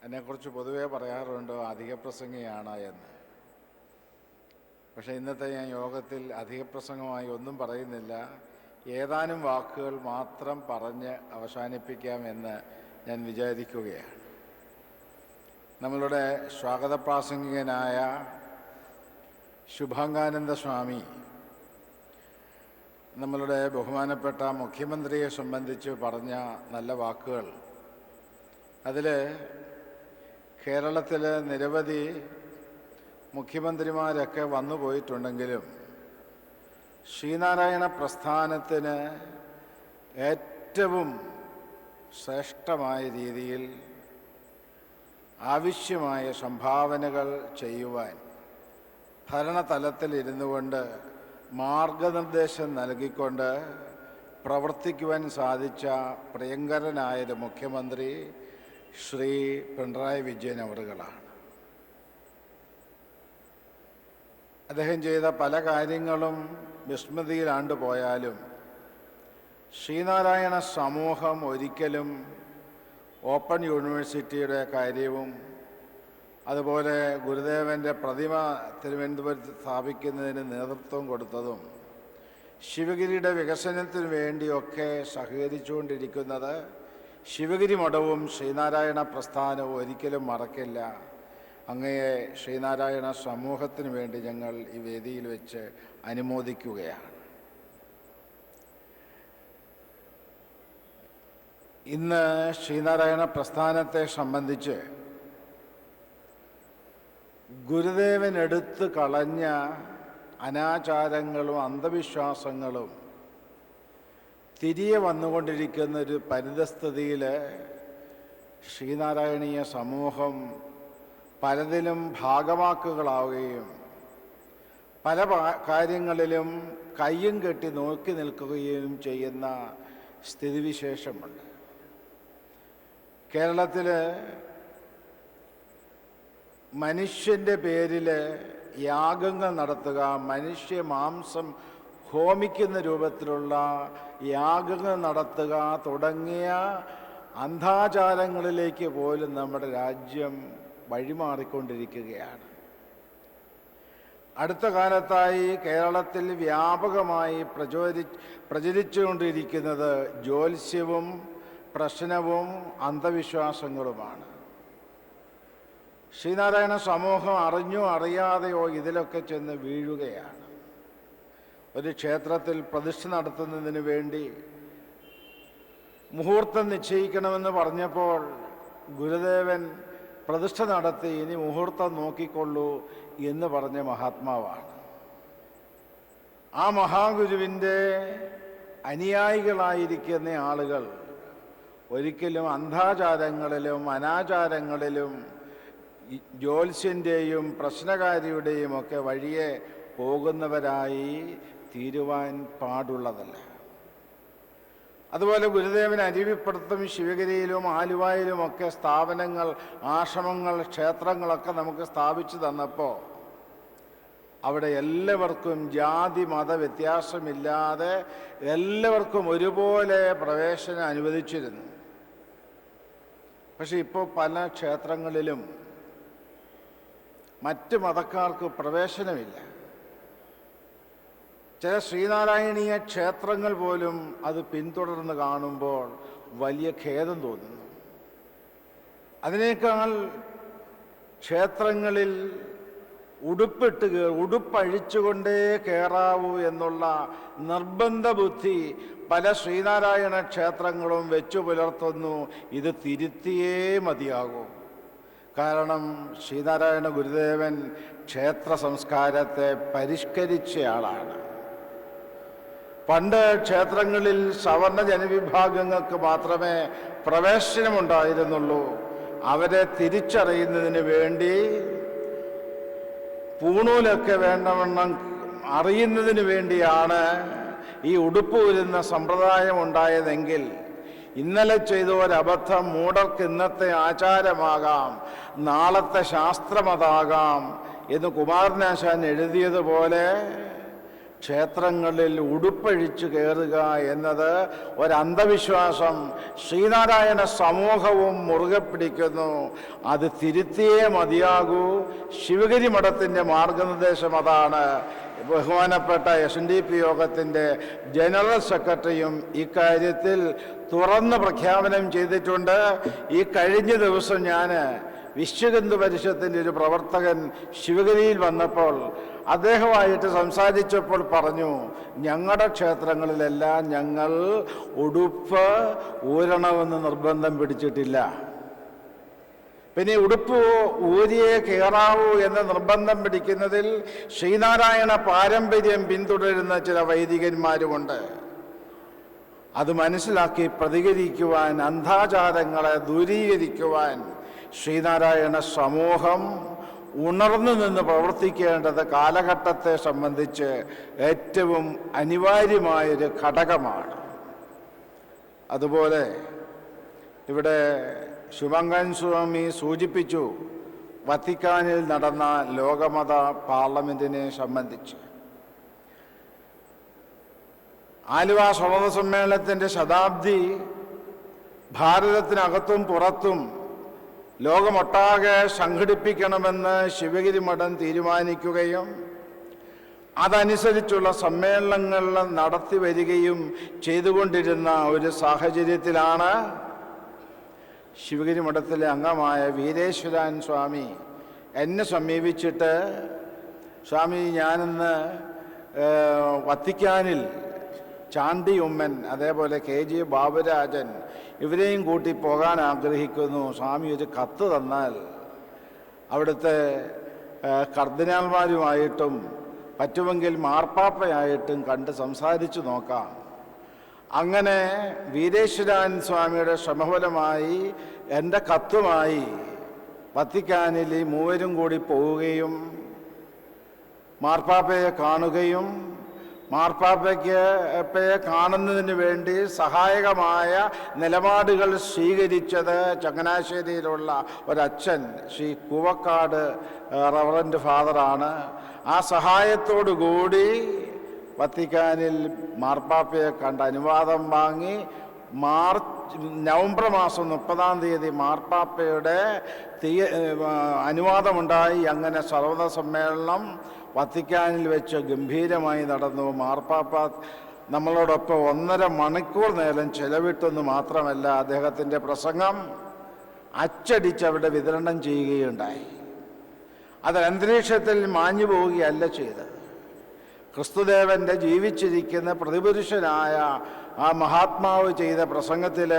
എന്നെക്കുറിച്ച് പൊതുവേ പറയാറുണ്ട് അധിക പ്രസംഗിയാണ് എന്ന്. പക്ഷേ ഇന്നത്തെ ഞാൻ യോഗത്തിൽ അധിക പ്രസംഗമായി ഒന്നും പറയുന്നില്ല. ഏതാനും വാക്കുകൾ മാത്രം പറഞ്ഞ് അവസാനിപ്പിക്കാമെന്ന് ഞാൻ വിചാരിക്കുകയാണ്. നമ്മളുടെ സ്വാഗത പ്രാസംഗികനായ ശുഭാംഗാനന്ദ സ്വാമി നമ്മളുടെ ബഹുമാനപ്പെട്ട മുഖ്യമന്ത്രിയെ സംബന്ധിച്ച് പറഞ്ഞ നല്ല വാക്കുകൾ, അതിൽ കേരളത്തിൽ നിരവധി മുഖ്യമന്ത്രിമാരൊക്കെ വന്നു പോയിട്ടുണ്ടെങ്കിലും ശ്രീനാരായണ പ്രസ്ഥാനത്തിന് ഏറ്റവും ശ്രേഷ്ഠമായ രീതിയിൽ ആവശ്യമായ സംഭാവനകൾ ചെയ്യുവാൻ ഭരണതലത്തിൽ ഇരുന്നു കൊണ്ട് മാർഗനിർദ്ദേശം നൽകിക്കൊണ്ട് പ്രവർത്തിക്കുവാൻ സാധിച്ച പ്രിയങ്കരനായൊരു മുഖ്യമന്ത്രി ശ്രീ പിണറായി വിജയൻ അവറുകളാണ്. അദ്ദേഹം ചെയ്ത പല കാര്യങ്ങളും വിസ്മൃതിയിലാണ്ട് പോയാലും ശ്രീനാരായണ സമൂഹം ഒരിക്കലും ഓപ്പൺ യൂണിവേഴ്സിറ്റിയുടെ കാര്യവും അതുപോലെ ഗുരുദേവൻ്റെ പ്രതിമ തിരുവനന്തപുരത്ത് സ്ഥാപിക്കുന്നതിന് നേതൃത്വം കൊടുത്തതും ശിവഗിരിയുടെ വികസനത്തിന് വേണ്ടിയൊക്കെ സഹകരിച്ചുകൊണ്ടിരിക്കുന്നത് ശിവഗിരി മഠവും ശ്രീനാരായണ പ്രസ്ഥാനവും ഒരിക്കലും മറക്കില്ല. അങ്ങയെ ശ്രീനാരായണ സമൂഹത്തിന് വേണ്ടി ഞങ്ങൾ ഈ വേദിയിൽ വെച്ച് അനുമോദിക്കുകയാണ്. ഇന്ന് ശ്രീനാരായണ പ്രസ്ഥാനത്തെ സംബന്ധിച്ച് ഗുരുദേവൻ എടുത്തു കളഞ്ഞ അനാചാരങ്ങളും അന്ധവിശ്വാസങ്ങളും തിരികെ വന്നുകൊണ്ടിരിക്കുന്ന ഒരു പരിതസ്ഥിതിയിൽ ശ്രീനാരായണീയ സമൂഹം പലതിലും ഭാഗവാക്കുകളാവുകയും പല കാര്യങ്ങളിലും കയ്യും കെട്ടി നോക്കി നിൽക്കുകയും ചെയ്യുന്ന സ്ഥിതിവിശേഷമുണ്ട്. കേരളത്തിൽ മനുഷ്യൻ്റെ പേരിൽ യാഗങ്ങൾ നടത്തുക, മനുഷ്യ മാംസം ഹോമിക്കുന്ന രൂപത്തിലുള്ള യാഗങ്ങൾ നടത്തുക തുടങ്ങിയ അന്ധാചാരങ്ങളിലേക്ക് പോലും നമ്മുടെ രാജ്യം വഴിമാറിക്കൊണ്ടിരിക്കുകയാണ്. അടുത്ത കാലത്തായി കേരളത്തിൽ വ്യാപകമായി പ്രചരിച്ചുകൊണ്ടിരിക്കുന്നത് ജ്യോത്സ്യവും പ്രശ്നവും അന്ധവിശ്വാസങ്ങളുമാണ്. ശ്രീനാരായണ സമൂഹം അറിഞ്ഞോ അറിയാതെയോ ഇതിലൊക്കെ ചെന്ന് വീഴുകയാണ്. ഒരു ക്ഷേത്രത്തിൽ പ്രതിഷ്ഠ നടത്തുന്നതിന് വേണ്ടി മുഹൂർത്തം നിശ്ചയിക്കണമെന്ന് പറഞ്ഞപ്പോൾ ഗുരുദേവൻ പ്രതിഷ്ഠ നടത്തി ഇനി മുഹൂർത്തം നോക്കിക്കൊള്ളൂ എന്ന് പറഞ്ഞ മഹാത്മാവാണ്. ആ മഹാഗുരുവിൻ്റെ അനുയായികളായിരിക്കുന്ന ആളുകൾ ഒരിക്കലും അന്ധാചാരങ്ങളിലും അനാചാരങ്ങളിലും ജ്യോത്സ്യൻ്റെയും പ്രശ്നകാരിയുടെയും ഒക്കെ വഴിയെ പോകുന്നവരായി തീരുവാൻ പാടുള്ളതല്ല. അതുപോലെ ഗുരുദേവൻ അരുവിപ്പുറത്തും ശിവഗിരിയിലും ആലുവായിലുമൊക്കെ സ്ഥാപനങ്ങൾ, ആശ്രമങ്ങൾ, ക്ഷേത്രങ്ങളൊക്കെ നമുക്ക് സ്ഥാപിച്ചു തന്നപ്പോൾ അവിടെ എല്ലാവർക്കും ജാതി മത വ്യത്യാസമില്ലാതെ എല്ലാവർക്കും ഒരുപോലെ പ്രവേശനം അനുവദിച്ചിരുന്നു. പക്ഷെ ഇപ്പോൾ പല ക്ഷേത്രങ്ങളിലും മറ്റ് മതക്കാർക്ക് പ്രവേശനമില്ല. ചില ശ്രീനാരായണീയ ക്ഷേത്രങ്ങൾ പോലും അത് പിന്തുടർന്ന് കാണുമ്പോൾ വലിയ ഖേദം തോന്നുന്നു. അതിനേക്കാൾ ക്ഷേത്രങ്ങളിൽ ഉടുപ്പഴിച്ചുകൊണ്ടേ കയറാവൂ എന്നുള്ള നിർബന്ധ ബുദ്ധി പല ശ്രീനാരായണ ക്ഷേത്രങ്ങളും വെച്ചു പുലർത്തുന്നു. ഇത് തിരുത്തിയേ മതിയാകൂ. കാരണം ശ്രീനാരായണ ഗുരുദേവൻ ക്ഷേത്ര സംസ്കാരത്തെ പരിഷ്കരിച്ചയാളാണ്. പണ്ട് ക്ഷേത്രങ്ങളിൽ സവർണ ജനവിഭാഗങ്ങൾക്ക് മാത്രമേ പ്രവേശനമുണ്ടായിരുന്നുള്ളൂ. അവരെ തിരിച്ചറിയുന്നതിന് വേണ്ടി പൂണൂലൊക്കെ വേണ്ടവണ്ണം അറിയുന്നതിന് വേണ്ടിയാണ് ഈ ഉടുപ്പ് ഊരുന്ന സമ്പ്രദായം ഉണ്ടായതെങ്കിൽ ഇന്നലെ ചെയ്ത ഒരബദ്ധം മൂഢർക്ക് ഇന്നത്തെ ആചാരമാകാം, നാളത്തെ ശാസ്ത്രമതാകാം എന്ന് കുമാരനാശാൻ എഴുതിയതുപോലെ ക്ഷേത്രങ്ങളിൽ ഉടുപ്പഴിച്ചു കയറുക എന്നത് ഒരന്ധവിശ്വാസം ശ്രീനാരായണ സമൂഹവും മുറുകെ പിടിക്കുന്നു. അത് തിരുത്തിയേ മതിയാകൂ. ശിവഗിരി മഠത്തിൻ്റെ മാർഗനിർദ്ദേശം അതാണ്. ബഹുമാനപ്പെട്ട SNDP യോഗത്തിൻ്റെ ജനറൽ സെക്രട്ടറിയും ഇക്കാര്യത്തിൽ തുറന്ന് പ്രഖ്യാപനം ചെയ്തിട്ടുണ്ട്. ഈ കഴിഞ്ഞ ദിവസം ഞാൻ വിശ്വഹിന്ദു പരിഷത്തിൻ്റെ ഒരു പ്രവർത്തകൻ ശിവഗിരിയിൽ വന്നപ്പോൾ അദ്ദേഹമായിട്ട് സംസാരിച്ചപ്പോൾ പറഞ്ഞു, ഞങ്ങളുടെ ക്ഷേത്രങ്ങളിലെല്ലാം ഞങ്ങൾ ഉടുപ്പ് ഊരണമെന്ന് നിർബന്ധം പിടിച്ചിട്ടില്ല. പിന്നെ ഉടുപ്പ് ഊരിയെ കയറാവൂ എന്ന് നിർബന്ധം പിടിക്കുന്നതിൽ ശ്രീനാരായണ പാരമ്പര്യം പിന്തുടരുന്ന ചില വൈദികന്മാരുമുണ്ട്. അത് മനസ്സിലാക്കി പ്രതികരിക്കുവാൻ, അന്ധാചാരങ്ങളെ ദൂരീകരിക്കുവാൻ ശ്രീനാരായണ സമൂഹം ഉണർന്നു നിന്ന് പ്രവർത്തിക്കേണ്ടത് കാലഘട്ടത്തെ സംബന്ധിച്ച് ഏറ്റവും അനിവാര്യമായൊരു ഘടകമാണ്. അതുപോലെ ഇവിടെ ശുഭങ്കൻ സ്വാമി സൂചിപ്പിച്ചു വത്തിക്കാനിൽ നടന്ന ലോകമത പാർലമെന്റിനെ സംബന്ധിച്ച്. ആലുവ സമ്മത സമ്മേളനത്തിൻ്റെ ശതാബ്ദി ഭാരതത്തിനകത്തും പുറത്തും ലോകമൊട്ടാകെ സംഘടിപ്പിക്കണമെന്ന് ശിവഗിരി മഠം തീരുമാനിക്കുകയും അതനുസരിച്ചുള്ള സമ്മേളനങ്ങൾ നടത്തി വരികയും ചെയ്തുകൊണ്ടിരുന്ന ഒരു സാഹചര്യത്തിലാണ് ശിവഗിരി മഠത്തിലെ അംഗമായ വീരേശ്വരൻ സ്വാമി എന്നെ സമീപിച്ചിട്ട്, സ്വാമി ഞാനിന്ന് വത്തിക്കാനിൽ ചാണ്ടി ഉമ്മൻ അതേപോലെ KG ബാബുരാജൻ ഇവരെയും കൂട്ടി പോകാൻ ആഗ്രഹിക്കുന്നു. സ്വാമി ഒരു കത്ത് തന്നാൽ അവിടുത്തെ കർദിനാൾമാരുമായിട്ടും പറ്റുമെങ്കിൽ മാർപ്പാപ്പയായിട്ടും കണ്ട് സംസാരിച്ചു നോക്കാം. അങ്ങനെ വീരേശ്വരൻ സ്വാമിയുടെ ശ്രമഫലമായി എൻ്റെ കത്തുമായി വത്തിക്കാനിൽ ഈ മൂവരും കൂടി പോവുകയും മാർപ്പാപ്പയെ കാണുകയും മാർപ്പാപ്പയെ കാണുന്നതിന് വേണ്ടി സഹായകമായ നിലപാടുകൾ സ്വീകരിച്ചത് ചങ്ങനാശ്ശേരിയിലുള്ള ഒരച്ഛൻ ശ്രീ കൂവക്കാട് റവറൻറ്റ് ഫാദറാണ്. ആ സഹായത്തോടു കൂടി വത്തിക്കാനിൽ മാർപ്പാപ്പയെ കണ്ട് അനുവാദം വാങ്ങി നവംബർ മാസം 30-ാം തീയതി മാർപ്പാപ്പയുടെ അനുവാദമുണ്ടായി. അങ്ങനെ സർവ്വത സമ്മേളനം വത്തിക്കാനിൽ വെച്ച് ഗംഭീരമായി നടന്നു. മാർപ്പാപ്പ നമ്മളോടൊപ്പം 1.5 മണിക്കൂർ നേരം ചെലവിട്ടെന്ന് മാത്രമല്ല, അദ്ദേഹത്തിൻ്റെ പ്രസംഗം അച്ചടിച്ച് അവിടെ വിതരണം ചെയ്യുകയുണ്ടായി. അത് അന്തരീക്ഷത്തിൽ മാഞ്ഞു പോവുകയല്ല ചെയ്തത്. ക്രിസ്തുദേവൻ്റെ ജീവിച്ചിരിക്കുന്ന പ്രതിപുരുഷനായ ആ മഹാത്മാവ് ചെയ്ത പ്രസംഗത്തിൽ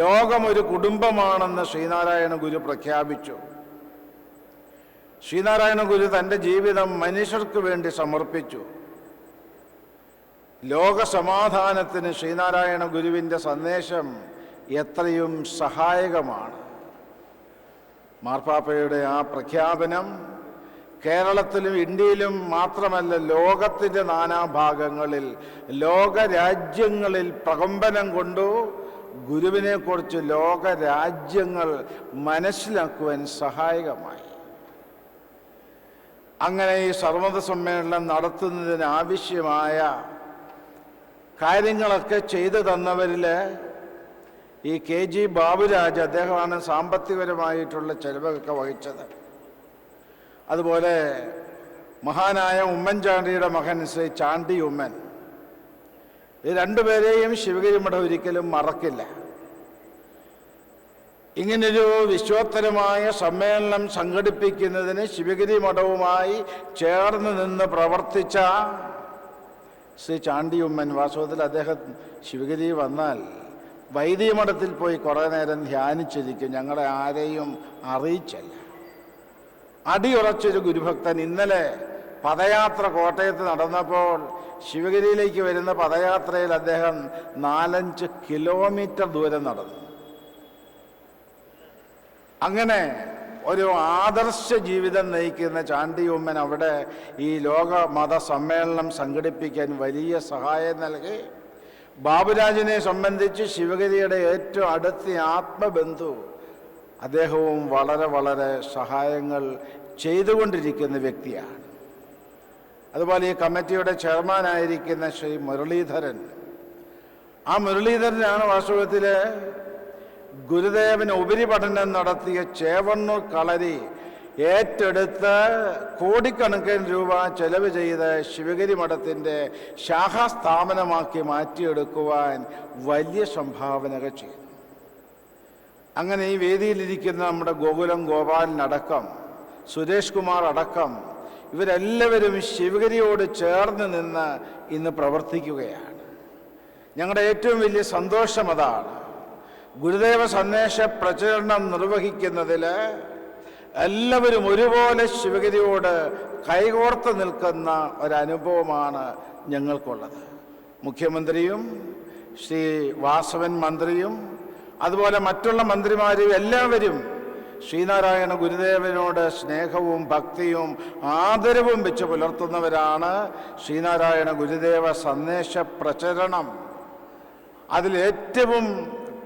ലോകമൊരു കുടുംബമാണെന്ന് ശ്രീനാരായണ ഗുരു പ്രഖ്യാപിച്ചു. ശ്രീനാരായണ ഗുരു തൻ്റെ ജീവിതം മനുഷ്യർക്ക് വേണ്ടി സമർപ്പിച്ചു. ലോക സമാധാനത്തിന് ശ്രീനാരായണ ഗുരുവിൻ്റെ സന്ദേശം എത്രയും സഹായകമാണ്. മാർപ്പാപ്പയുടെ ആ പ്രഖ്യാപനം കേരളത്തിലും ഇന്ത്യയിലും മാത്രമല്ല, ലോകത്തിൻ്റെ നാനാഭാഗങ്ങളിൽ ലോകരാജ്യങ്ങളിൽ പ്രകമ്പനം കൊണ്ടു. ഗുരുവിനെക്കുറിച്ച് ലോകരാജ്യങ്ങൾ മനസ്സിലാക്കുവാൻ സഹായകമായി. അങ്ങനെ ഈ സർവ്വത സമ്മേളനം നടത്തുന്നതിനാവശ്യമായ കാര്യങ്ങളൊക്കെ ചെയ്തു തന്നവരിൽ ഈ KG ബാബുരാജ്, അദ്ദേഹമാണ് സാമ്പത്തികപരമായിട്ടുള്ള ചെലവൊക്കെ വഹിച്ചത്. അതുപോലെ മഹാനായ ഉമ്മൻചാണ്ടിയുടെ മകൻ ശ്രീ ചാണ്ടി ഉമ്മൻ, ഈ രണ്ടുപേരെയും ശിവഗിരി മഠം ഒരിക്കലും മറക്കില്ല. ഇങ്ങനൊരു വിശ്വോത്തരമായ സമ്മേളനം സംഘടിപ്പിക്കുന്നതിന് ശിവഗിരി മഠവുമായി ചേർന്ന് നിന്ന് പ്രവർത്തിച്ച ശ്രീ ചാണ്ടി ഉമ്മൻ, വാസ്തവത്തിൽ അദ്ദേഹം ശിവഗിരി വന്നാൽ വൈദിക മഠത്തിൽ പോയി കുറേ നേരം ധ്യാനിച്ചിരിക്കും. ഞങ്ങളെ ആരെയും അറിയിച്ചല്ല. അടിയുറച്ചൊരു ഗുരുഭക്തൻ. ഇന്നലെ പദയാത്ര കോട്ടയത്ത് നടന്നപ്പോൾ ശിവഗിരിയിലേക്ക് വരുന്ന പദയാത്രയിൽ അദ്ദേഹം 4-5 കിലോമീറ്റർ ദൂരം നടന്നു. അങ്ങനെ ഒരു ആദർശ ജീവിതം നയിക്കുന്ന ചാണ്ടി ഉമ്മൻ അവിടെ ഈ ലോക മത സമ്മേളനം സംഘടിപ്പിക്കാൻ വലിയ സഹായം നൽകി. ബാബുരാജിനെ സംബന്ധിച്ച് ശിവഗിരിയുടെ ഏറ്റവും അടുത്ത ആത്മബന്ധു അദ്ദേഹവും വളരെ വളരെ സഹായങ്ങൾ ചെയ്തുകൊണ്ടിരിക്കുന്ന വ്യക്തിയാണ്. അതുപോലെ ഈ കമ്മിറ്റിയുടെ ചെയർമാനായിരിക്കുന്ന ശ്രീ മുരളീധരൻ, ആ മുരളീധരനാണ് വാസ്തവത്തിൽ ഗുരുദേവന് ഉപരിപഠനം നടത്തിയ ചേവണ്ണൂർ കളരി ഏറ്റെടുത്ത് കോടിക്കണക്കിന് രൂപ ചെലവ് ചെയ്ത് ശിവഗിരി മഠത്തിൻ്റെ ശാഖാസ്ഥാപനമാക്കി മാറ്റിയെടുക്കുവാൻ വലിയ സംഭാവനകൾ ചെയ്തു. അങ്ങനെ ഈ വേദിയിലിരിക്കുന്ന നമ്മുടെ ഗോകുലം ഗോപാലനടക്കം സുരേഷ് കുമാർ അടക്കം ഇവരെല്ലാവരും ശിവഗിരിയോട് ചേർന്ന് നിന്ന് ഇന്ന് പ്രവർത്തിക്കുകയാണ്. ഞങ്ങളുടെ ഏറ്റവും വലിയ സന്തോഷം അതാണ്. ഗുരുദേവ സന്ദേശ പ്രചരണം നിർവഹിക്കുന്നതിൽ എല്ലാവരും ഒരുപോലെ ശിവഗിരിയോട് കൈകോർത്ത് നിൽക്കുന്ന ഒരനുഭവമാണ് ഞങ്ങൾക്കുള്ളത്. മുഖ്യമന്ത്രിയും ശ്രീ വാസവൻ മന്ത്രിയും അതുപോലെ മറ്റുള്ള മന്ത്രിമാരും എല്ലാവരും ശ്രീനാരായണ ഗുരുദേവനോട് സ്നേഹവും ഭക്തിയും ആദരവും വെച്ച് പുലർത്തുന്നവരാണ്. ശ്രീനാരായണ ഗുരുദേവ സന്ദേശ പ്രചരണം അതിലേറ്റവും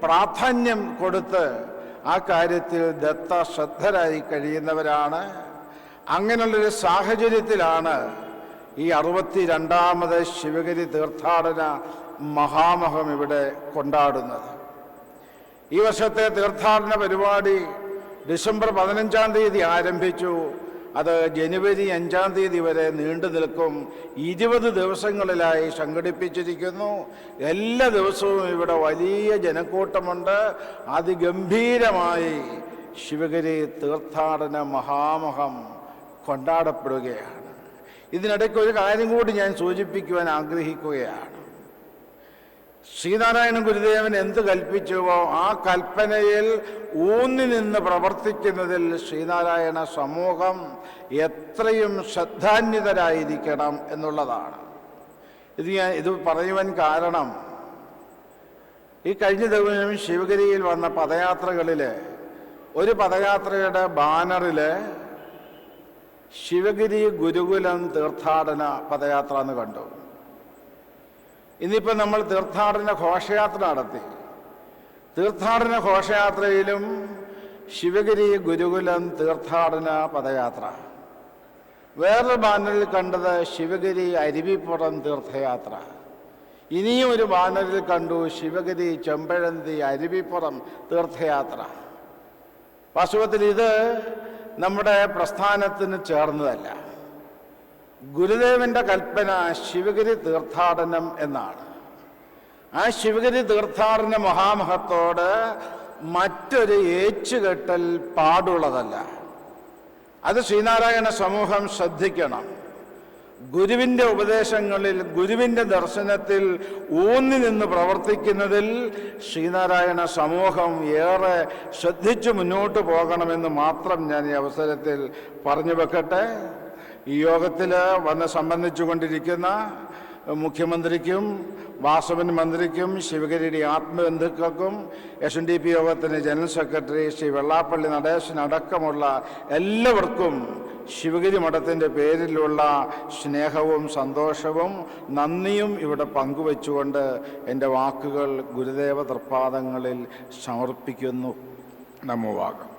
പ്രാധാന്യം കൊടുത്ത് ആ കാര്യത്തിൽ ദത്തശ്രദ്ധരായി കഴിയുന്നവരാണ്. അങ്ങനെയുള്ളൊരു സാഹചര്യത്തിലാണ് ഈ 62ാമത് ശിവഗിരി തീർത്ഥാടന മഹാമഹം ഇവിടെ കൊണ്ടാടുന്നത്. ഈ വർഷത്തെ തീർത്ഥാടന പരിപാടി ഡിസംബർ 15-ാം തീയതി ആരംഭിച്ചു. അത് ജനുവരി 5-ാം തീയതി വരെ നീണ്ടു നിൽക്കും. 20 ദിവസങ്ങളിലായി സംഘടിപ്പിച്ചിരിക്കുന്നു. എല്ലാ ദിവസവും ഇവിടെ വലിയ ജനക്കൂട്ടമുണ്ട്. അതിഗംഭീരമായി ശിവഗിരി തീർത്ഥാടന മഹാമഹം കൊണ്ടാടപ്പെടുകയാണ്. ഇതിനിടയ്ക്ക് ഒരു കാര്യം കൂടി ഞാൻ സൂചിപ്പിക്കുവാൻ ആഗ്രഹിക്കുകയാണ്. ശ്രീനാരായണ ഗുരുദേവൻ എന്ത് കൽപ്പിച്ചുവോ ആ കൽപ്പനയിൽ ഊന്നി നിന്ന് പ്രവർത്തിക്കുന്നതിൽ ശ്രീനാരായണ സമൂഹം എത്രയും ശ്രദ്ധാന്വിതരായിരിക്കണം എന്നുള്ളതാണ്. ഇത് പറയുവാൻ കാരണം, ഈ കഴിഞ്ഞ ദിവസം ശിവഗിരിയിൽ വന്ന പദയാത്രകളിൽ ഒരു പദയാത്രയുടെ ബാനറിൽ ശിവഗിരി ഗുരുകുലം തീർത്ഥാടന പദയാത്ര എന്ന് കണ്ടു. ഇന്നിപ്പോൾ നമ്മൾ തീർത്ഥാടന ഘോഷയാത്ര നടത്തി. തീർത്ഥാടന ഘോഷയാത്രയിലും ശിവഗിരി ഗുരുകുലം തീർത്ഥാടന പദയാത്ര. വേറൊരു ബാനറിൽ കണ്ടത് ശിവഗിരി അരുവിപ്പുറം തീർത്ഥയാത്ര. ഇനിയും ഒരു ബാനറിൽ കണ്ടു ശിവഗിരി ചെമ്പഴന്തി അരുവിപ്പുറം തീർത്ഥയാത്ര. വാസ്തവത്തിൽ ഇത് നമ്മുടെ പ്രസ്ഥാനത്തിന് ചേർന്നതല്ല. ഗുരുദേവന്റെ കൽപ്പന ശിവഗിരി തീർത്ഥാടനം എന്നാണ്. ആ ശിവഗിരി തീർത്ഥാടന മഹാമഹത്തോട് മറ്റൊരു ഏച്ചുകെട്ടൽ പാടുള്ളതല്ല. അത് ശ്രീനാരായണ സമൂഹം ശ്രദ്ധിക്കണം. ഗുരുവിൻ്റെ ഉപദേശങ്ങളിൽ, ഗുരുവിൻ്റെ ദർശനത്തിൽ ഊന്നി നിന്ന് പ്രവർത്തിക്കുന്നതിൽ ശ്രീനാരായണ സമൂഹം ഏറെ ശ്രദ്ധിച്ചു മുന്നോട്ട് പോകണമെന്ന് മാത്രം ഞാൻ ഈ അവസരത്തിൽ പറഞ്ഞു വെക്കട്ടെ. ഈ യോഗത്തിൽ വന്ന് സംബന്ധിച്ചുകൊണ്ടിരിക്കുന്ന മുഖ്യമന്ത്രിക്കും വാസവൻ മന്ത്രിക്കും ശിവഗിരിയുടെ ആത്മബന്ധുക്കൾക്കും SNDP യോഗത്തിന് ജനറൽ സെക്രട്ടറി ശ്രീ വെള്ളാപ്പള്ളി നടേശനടക്കമുള്ള എല്ലാവർക്കും ശിവഗിരി മഠത്തിൻ്റെ പേരിലുള്ള സ്നേഹവും സന്തോഷവും നന്ദിയും ഇവിടെ പങ്കുവെച്ചുകൊണ്ട് എൻ്റെ വാക്കുകൾ ഗുരുദേവ തൃപ്പാദങ്ങളിൽ സമർപ്പിക്കുന്നു. നമോ വാകം.